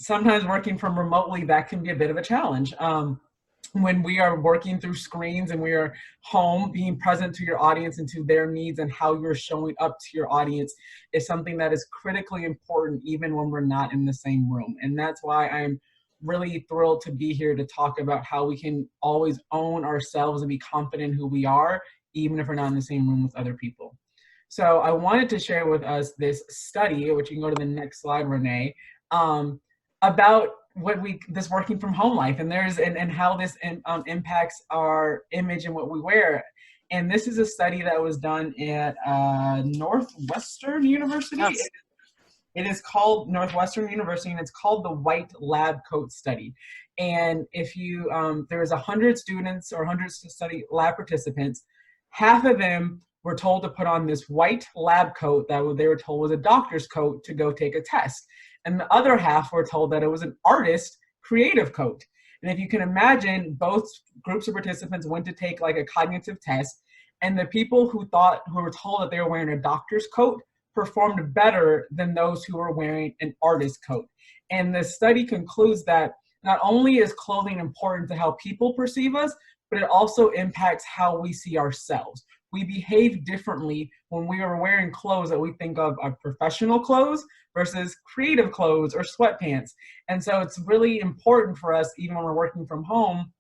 sometimes working from remotely, that can be a bit of a challenge. When we are working through screens and we are home, being present to your audience and to their needs and how you're showing up to your audience is something that is critically important even when we're not in the same room. And that's why I'm really thrilled to be here to talk about how we can always own ourselves and be confident in who we are, even if we're not in the same room with other people. So I wanted to share with us this study, which you can go to the next slide, Renee, about this working from home life, and how this impacts our image and what we wear. And this is a study that was done at Northwestern University. Yes. It is called Northwestern University, and it's called the White Lab Coat Study. And if you, there's 100 students or 100 study lab participants, half of them were told to put on this white lab coat that they were told was a doctor's coat to go take a test. And the other half were told that it was an artist creative coat. And if you can imagine, both groups of participants went to take like a cognitive test, and the people who were told that they were wearing a doctor's coat performed better than those who were wearing an artist coat. And the study concludes that not only is clothing important to how people perceive us, but it also impacts how we see ourselves. We behave differently when we are wearing clothes that we think of as professional clothes versus creative clothes or sweatpants. And so it's really important for us, even when we're working from home,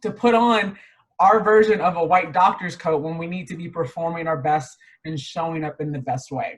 to put on our version of a white doctor's coat when we need to be performing our best and showing up in the best way.